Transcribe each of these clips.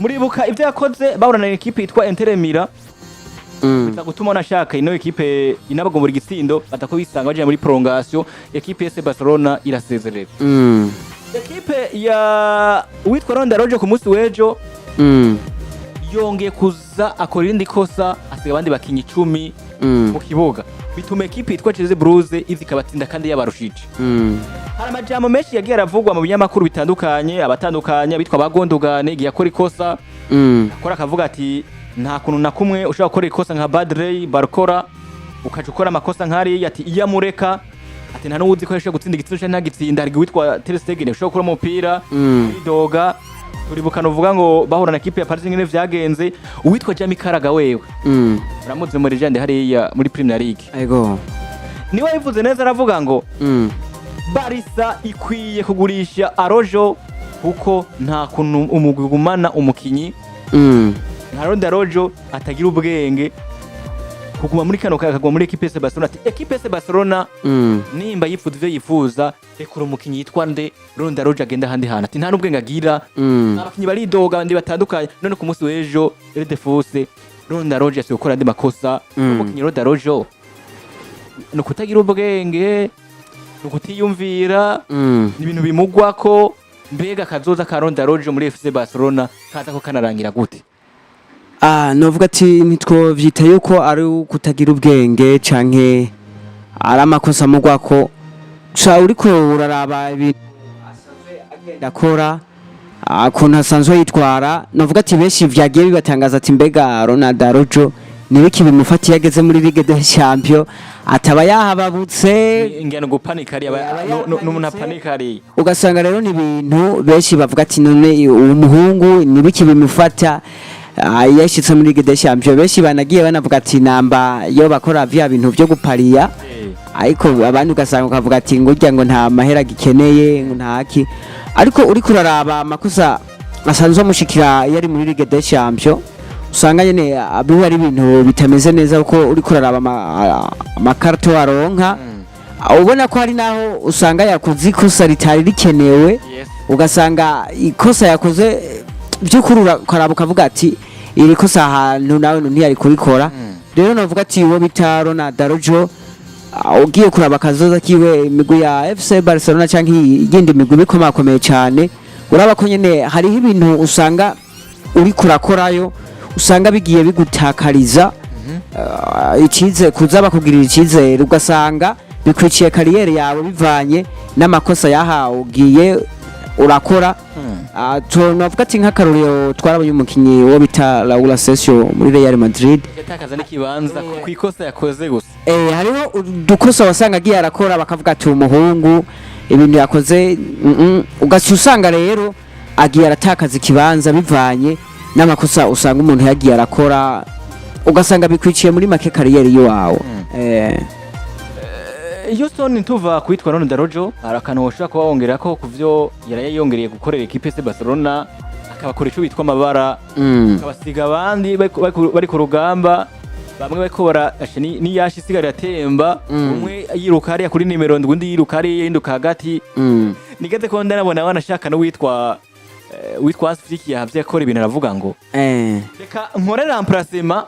muribuka ivyo yakoze bahurana na equipe yitwa Interemira biza gutuma nashaka ino equipe inabagombora igitsindo batako bisanga baje muri prolongation equipe ya Barcelona irasezerera equipe ya witwa Ronda Rojo ku munsi wejo yongeye kuza akora irindi kosa asiga abandi bakinyi 10 mu kibuga bituma equipe yitwa Chelsea Blues izikabatsinda kandi yabarushije hari amajambo menshi yagiye aravugwa mu binyamakuru bitandukanye abatandukanye bitwa bagondogane giye akora ikosa akora akavuga ati nta kuntu na kumwe ushobora gukora ikosa nka Badrey Barkora ukaje ukora amakosa nkari ati iya mureka ati nta nuwuzi ko yashobora gutsinda igitsina nta gitsinda hari witwa Ter Stegen ushobora gukora umupira idoga turibukana uvuga ngo bahura na equipe ya Paris ngene vyagenze uwitwa Jamie Karaga wewe uramuze muri legende hariya muri Premier League ego niwe yivuze neza aravuga ngo Barca ikwiye kugurisha Araujo kuko nta kuntu umugwi gumana umukinyi nka Ronda Rojo atagira ubwenge kuguma muri kano kagwa muri equipe ya Barcelona ati equipe ya Barcelona nimba yifuza ivyo yifuza rekura umukinyi yitwa nde Ronda Rojo agenda handi hana ati nta n'ubwenge agira abakinyi baridoga ndi batandukanye none ku munsi w'ejo Red Force Ronda Rojo yasiye gukora andi makosa umukinyi Ronda Rojo no kutagira ubwenge no kutiyumvira ibintu bimugwako mbega kazoza ka Ronda Rojo muri FC Barcelona kaza ko kanarangira gute novuga ati nitwo vyita yuko ari kutagira ubwenge canke ari amakosa mugwako ca uriko uraraba ibintu asanzwe agenda akora akuntu asanzwe yitwara novuga ati benshi vyagiye bibatangaza ati mbega Ronald Araujo nibiki bimufatiye ageze muri Ligue des Champions ataba yahababutse ingene gupanika ari n'umuntu panika ari ugasanga rero ni ibintu benshi bavuga ati none umuhungu nibiki bimufata yashitse muri Ligue des Champions benshi banagiye banavuga ati namba yo bakora vya bintu byo gupariya ariko abandi ugasanga ukavuga ati ngurya ngo nta mahera gikeneye ntaki ariko uri kuraraba amakosa asanzwe mushikira yari muri Ligue des Champions usanga nyene abiwe ari ibintu bitameze neza uko uri kuraraba amakarto aronka ubona ko hari naho usanga yakoze ikosa ritari rikenewe ugasanga ikosa yakoze byukurura karaba ukavuga ati iri kosa ahantu nawe ntiyari kurikora rero navuga ati wo bita Ronald Araujo ugiye kuraba kazoza kiwe imigwi ya FC Barcelona canke yindi migwi bikomakomeye cyane uraba ko nyene hariho ibintu usanga uri kurakorayo usanga bigiye bigutakariza icizere kuzaba kugirira icizere ugasanga bikwiciye kariyeri yawe bivanye n'amakosa yahawe ugiye urakora tunavuga ati nk'akarorero twarabonye umukinyi wo bita Raul Asensio muri Real Madrid yatakaza n'ikibanza ku ikosa yakoze gusa hariho dukosa wasanga agiye arakora bakavuga ati umuhungu ibintu yakoze ugaci usanga rero agiye aratakaza ikibanza bivanye n'amakosa usanga umuntu yagiye arakora ugasanga bikwiciye muri make kariyeri yawe Houston tuva kwitwa Ronda Rojo arakano woshaka kuba wongera ko kuvyo yarayongereye gukorera equipe ya Barcelona akabakora ico bitwa amabara akabasiga abandi bari ku rugamba bamwe bariko ni yashi sigara yatemba umwe yiruka ari kuri nimero ndwi yiruka ari yinduka hagati nigeze ko ndanabona wanashaka no witwa Afrika yavye akora ibintu aravuga ngo reka nkore remplacement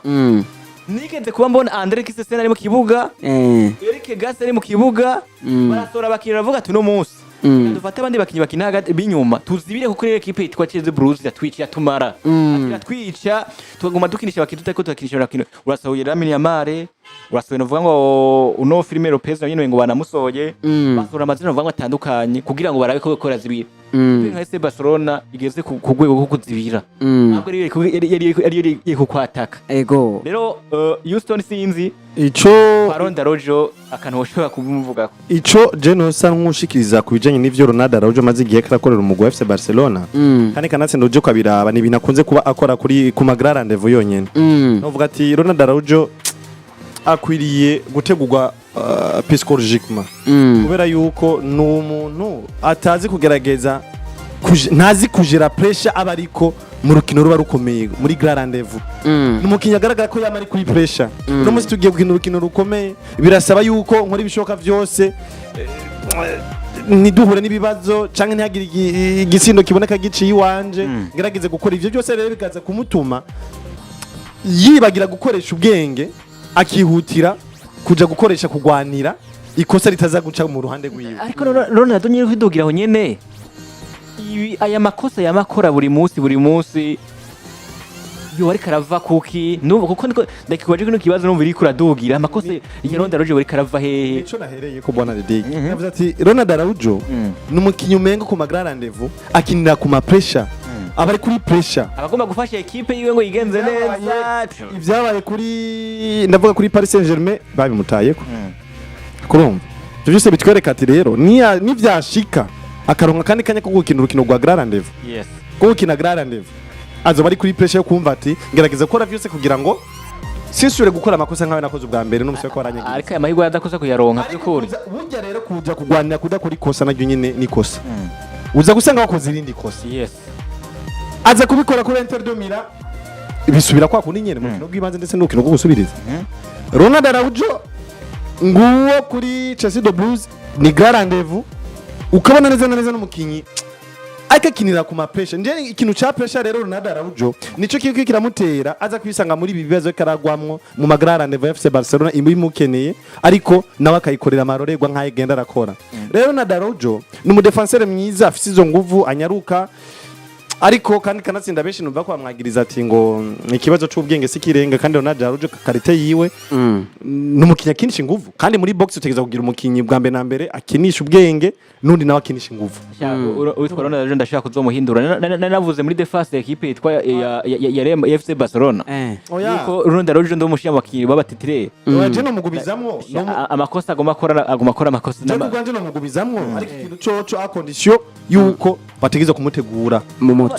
nigeze kuba mbona Andre Kisesena ari mu kibuga Eric Gas ari mu kibuga barasora bakira ravuga ati no munsi dufate abandi bakinyi bakina hagati binyuma tuzibire kuko rero equipe yitwa Chelsea Blues yatwica tumara atwica tuguma dukinisha bakinyi tutako tukinisha bakino urasohoye Lamine Yamal urasohoye novuga ngo uno Firmino Lopez nyine ngo banamusohoye basora amazina novuga ngo atandukanye kugira ngo barabe ko gukora zibira nka FC Barcelona igeze ku rwego rwo kuzibira ntabwo yari kukwataka ego rero Houston sinzi ico Ronda Rojo akantu woshobora kubimuvuga ico je no sa nkushikiriza kubijanye n'ivyo Ronald Araujo maze igihe karakorera umugwi wa FC Barcelona kandi kanatse ndoje kwabiraba ni ibintu akunze kuba akora kuri ku magara rendezvous yonyene novuga ati Ronald Araujo akwiriye gutegurwa psychologiquement kubera yuko n'umuntu atazi kugerageza ntazi kujera pressure abariko mu rukino ruba rukomeye muri grand rendezvous n'umukinya agaragara ko yamari kuri pressure no musi tugiye gukina urukino rukomeye birasaba yuko nkora ibishoka byose ntiduhure n'ibibazo canke ntihagire igisindo kiboneka giciye iwanje ngerageze gukora ivyo byose rero bikaza kumutuma yibagira gukoresha ubwenge akihutira kuja gukoresha kugwanira ikosa ritaza guca mu ruhande rwiwe. Ariko Ronaldo nyine kwidugiraho nyene aya makosa yamakora buri munsi yo ariko arava kuki nubu kuko ndiko ndakikwaje kino kibazo numva iri kuradugira amakosa ya Ronaldo ariko arava hehe. Ico nahereye ko bona Didier yavuze ati Ronaldo Araujo numukinyi umengo ku magra rendezvous akinira ku ma pressure abari kuri pressure abagomba gufasha equipe yiwe ngo yigenze neza. Ivyabaye kuri ndavuga kuri Paris Saint-Germain babimutayeko kurumva ivyo byose bitwereka ati rero nivyashika akaronka kandi kanya ko gukina urukino rwa grand rendezvous. Yes, ko gukina grand rendezvous azo bari kuri pressure yo kumva ati ngerageza gukora vyose kugira ngo sinsubire gukora amakosa nkawe nakoze ubwa mbere n'umusore ko waranyagize. Ariko aya mahirwe yadakosa kuyaronka byukuri. Burya rero kuja kugwanira kudakora ikosa naryo nyine ni kosa. Uza gusanga wakoze irindi kosa. Yes, aza kubikora kuri Inter de Milan bisubira kwa kundi nyene mu kino bw'ibanze ndetse n'ukino rwo gusubiriza. Ronaldo Araujo nguwo kuri Chelsea de Blues ni grand rendezvous ukabona neza n'umukinyi akakinira ku ma pressure. Nje ikintu cha pressure rero Ronaldo Araujo nico kiko kiramutera aza kwisanga muri ibi bibazo karagwamwo mu magra rendezvous ya FC Barcelona imukeneye ariko nawe akayikorera amarorerwa nkaye genda arakora. Rero Ronaldo Araujo ni umudefenseur mwiza afise izo nguvu anyaruka ariko kandi kanatsinda benshi numva ko bamwagiriza ati ngo ikibazo c'ubwenge sikirenga kandi Ronaldo Araujo karite yiwe numukinya akinisha inguvu kandi muri box utegeza kugira umukinyi bwa mbere na mbere akinisha ubwenge nundi nawe akinisha inguvu. Witwa Ronaldo Araujo ndashaka kuzomuhindura navuze muri defense equipe yitwa ya FC Barcelona niko Ronaldo Araujo ndo mushya abakinyi babatitire waje no mugubizamwo amakosa agomba akora amakosa n'ama je no mugubizamwo ariko ikintu co a condition yuko bategeza kumutegura mu moto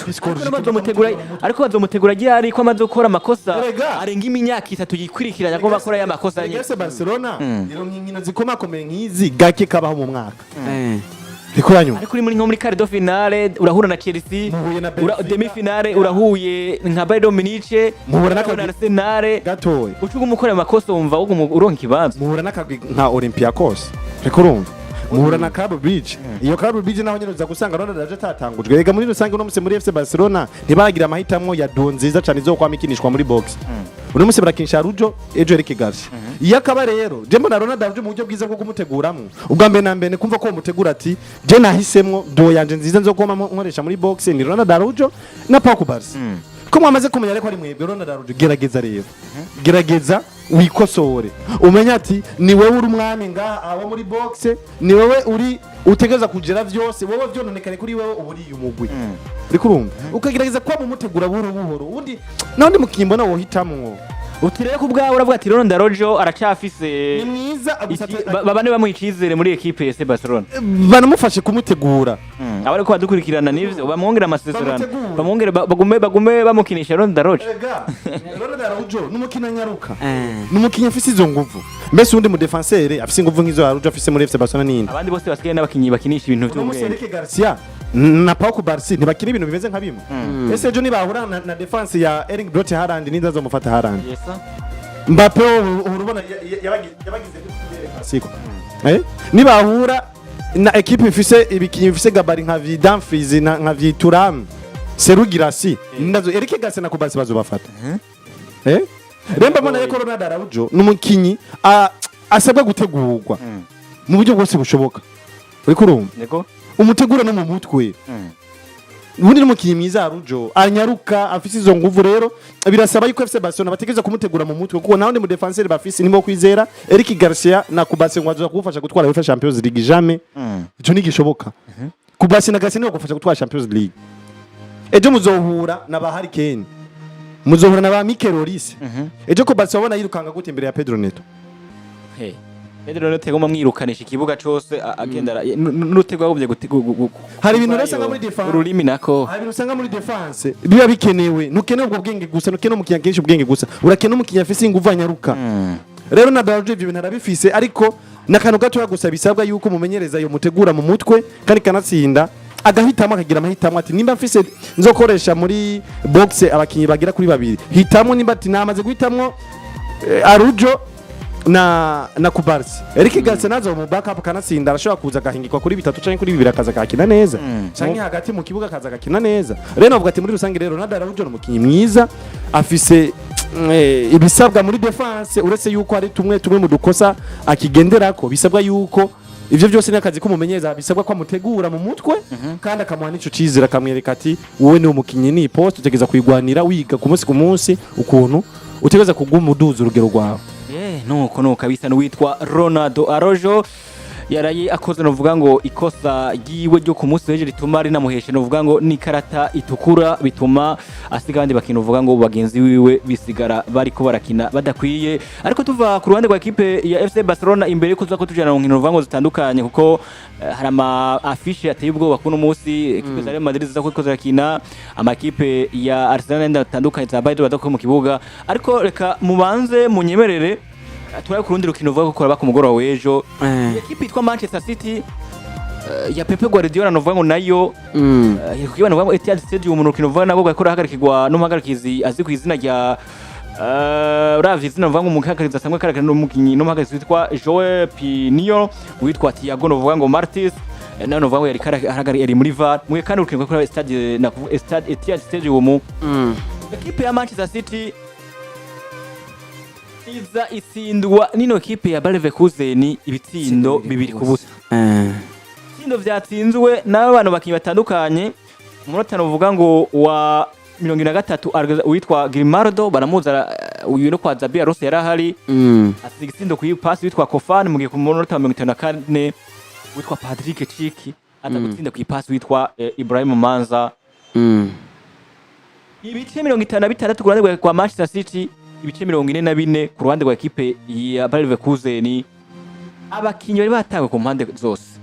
ariko bazomutegura ryari ko amaze gukora amakosa arenga imyaka 3 yikwirikiranya ko bakora ya makosa nyine. FC Barcelona rero nk'inkino zikomakomeye nk'izi gake kabaho mu mwaka Rikuranyu. Ariko muri nko muri quart de finale urahura na Chelsea, demi finale urahuye nka Bayern Munich, muhura na Arsenal gatoye. Ucuga umukora amakosa umva uronka ikibanza. Muhura nakagwi nka Olympiacos. Rikurumva. Muhura na Cabo Bridge. Iyo Cabo Bridge naho nyine uza gusanga Ronaldo aje tatangujwe. Rega muri rusange no muri FC Barcelona ntibagira amahitamwo ya donziza cyane zo kwa mikinishwa muri box. Uno musi barakinisha Araujo ejo Eric Garcia. Iyo akaba rero je mbona Ronaldo Araujo mu buryo bwiza bwo kumuteguramwo. Ubwa mbere na mbere kumva ko mutegura ati je nahisemwo do yanje nziza nzo koma nkoresha muri box ni Ronaldo Araujo na Paco Barca. Ko mwamaze kumenya ariko ari mwebwe Ronaldo Araujo gerageza rero. Gerageza wikosore. Umenya ati ni wewe uri umwami nga abo muri box ni wewe uri utegeza kugera vyose wowe vyononekane kuri wewe uburi umugwi. Uri kurumva ukagerageza kwa mumutegura buhoro undi nandi mukimbo na wohitamwo utireye ku bwawe uravuga ati Ronaldo Araujo aracafise ni mwiza babane bamuha icizere muri equipe ya FC Barcelona banamufashe kumutegura abari ko badukurikirana nivyo bamwongera amasezerano bamwongera bagume bamukinisha Ronaldo Araujo. Ronaldo Araujo numukina nyaruka numukinya afise izo nguvu mbese undi mu defenseur afise inguvu nk'izo Araujo afise muri FC Barcelona nini abandi bose basigaye n'abakinyi bakinisha ibintu by'ubwenge Eric Garcia na Paco Barca ntibakira ibintu bimeze nka bimwe ese ejo nibahura na defense ya Erling Brot Haaland nindazo mufata Haaland Mbappe urubona yabagize siko nibahura na equipe ifise ibikinyi ifise gabari nka Dumfries nka Thuram Serugirasi nindazo Eric Garcia na Kubarsi bazobafata remba mbona yuko Ronaldo Araujo numukinyi asabwa gutegurwa mu buryo bwose bushoboka uri kurumva niko umutegura no mu mutwe ubundi n'umukinyi mwiza Araujo anyaruka afise izo nguvu rero birasaba yuko FC Barcelona bategeza kumutegura mu mutwe kuko naho mu defenseur bafise nimo kwizera Eric Garcia na Kubarsi ngwazo kufasha gutwara UEFA Champions League jamais ico ni gishoboka Kubarsi na Garcia no gufasha gutwara Champions League ejo muzohura na ba Harry Kane muzohura na ba Mikel Olise ejo Kubarsi wabona yirukanga gute imbere ya Pedro Neto Pedro Neto tegoma mwirukanisha ikibuga cyose agenda n'utegwa gubye hari ibintu rasanga muri defense ururimi nako hari ibintu usanga muri defense biba bikenewe nukeneye ubwo bwenge gusa nukeneye umukinya kenshi ubwenge gusa urakeneye umukinya afise inguvu anyaruka rero na Araujo ibyo bintu arabifise ariko nakano gato yagusaba bisabwa yuko mumenyereza yo mutegura mu mutwe kandi kanatsinda agahitamo akagira amahitamo ati nimba mfise nzokoresha muri box abakinyi bagira kuri babiri hitamo nimba ati namaze guhitamwo Araujo na kubarsi Eric Garcia nazo mu backup kanatsinda arashobora kuza gahingikwa kuri bitatu canke kuri bibiri akaza kakina neza canke hagati mu kibuga akaza gakina neza rero navuga ati muri rusange rero Ronaldo Araujo umukinyi mwiza afise ibisabwa muri defense uretse yuko ari tumwe mu dukosa akigenderako bisabwa yuko ivyo byose ni akazi kumumenyeza bisabwa ko amutegura mu mutwe kandi akamuha n'ico cizera akamwereka ati wowe ni umukinyi ni post utegeza kuyigwanira wiga ku munsi ukuntu utegeza kuguma uduza urugero rwawe nuko kabisa n'uwitwa Ronaldo Araujo yaraye akoze novuga ngo ikosa giwe ryo ku munsi w'ejo rituma rinamuhesha novuga ngo ni karata itukura bituma asiga abandi bakina uvuga ngo bagenzi wiwe bisigara bariko barakina badakwiye ariko tuva ku ruhande rwa equipe ya FC Barcelona imbere yuko tuza ko tujana mu nkino uvuga ngo zitandukanye kuko hari ama affiche ateye ubwoba kuno munsi equipe za Real Madrid ziza ko zirakina ama equipe ya Arsenal ndandukanye zabaye badako mu kibuga ariko reka mubanze munyemerere turaye ku rundi rukino vuga ko koraba ku mugoroba w'ejo equipe itwa Manchester City ya Pepe Guardiola novuga ngo nayo kuyibana ngo Etihad Stadium mu rukino vuga nabo gakora hagarikirwa n'umuhagarikizi azi ku izina rya uravye izina novuga ngo umuhagarikizi asanzwe karakana n'umukinyi n'umuhagarikizi witwa Joe Pinio witwa Thiago novuga ngo Martins nayo novuga ngo yari muri VAR mu kandi rukino ko stade na Stade Etihad Stadium equipe ya Manchester City iza itsindwa nino equipe ya Bayer Leverkusen ibitsindo bibiri ku busa ibitsindo vyatsinzwe n'abantu bakinyi batandukanye umunota novuga ngo wa 73 witwa Grimaldo baramuza uyu no kwa Zabi Alonso yarahari asiga igitsindo ku pass witwa Kofan mu gihe ku munota 54 witwa Patrick Chiki atagutsinda ku pass witwa Ibrahim Manza ibice 56 ku ruhande rwa Manchester City ibice 44 ku ruhande rwa equipe ya Bayer Leverkusen abakinyi bari batangwe ku mpande zose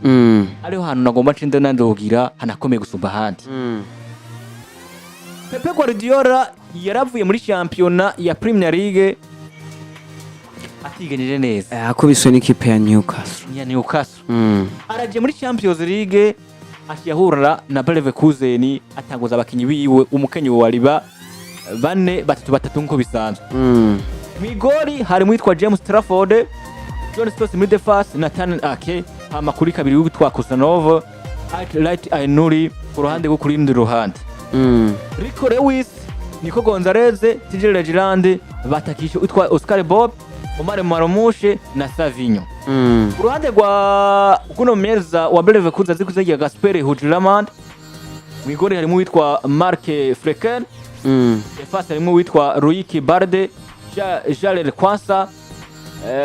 ariho hantu nagomba ncinde nandogira hanakomeye gusumba handi Pepe Guardiola yaravuye muri championnat ya Premier League atigenjeje neza akubiswe n'ikipe ya Newcastle araje muri Champions League ashiyahura na Bayer Leverkusen atanguza abakinyi biwe umukenyi wa riba bane batatu nko bisanzwe migori hari mwitwa James Trafford John Stones muri defense Nathan Ake amakuri kabiri witwa Kusanov Light Ainuri ku ruhande rwo kurindi ruhande Rico Lewis Nico Gonzalez Tijere Girande batakisha witwa Oscar Bob Omar Marmouche na Savinho ku ruhande rwa kuno meza wa Bayer Leverkusen zikuzagiye Gasper Hujramand migori hari mwitwa Mark Frecken defense harimo witwa Ruiki Barde Jalel Kwansa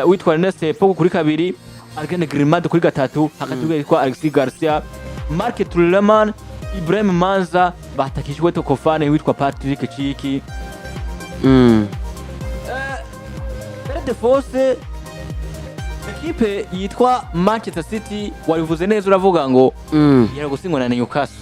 witwa Ernest Poko kuri kabiri Argene Grimaldo kuri gatatu hakati witwa Alexis Garcia Mark Tuleman Ibrahim Manza batakishwe to Kofane witwa Patrick Chiki de force equipe yitwa Manchester City warivuze neza uravuga ngo yara gusingwa na Newcastle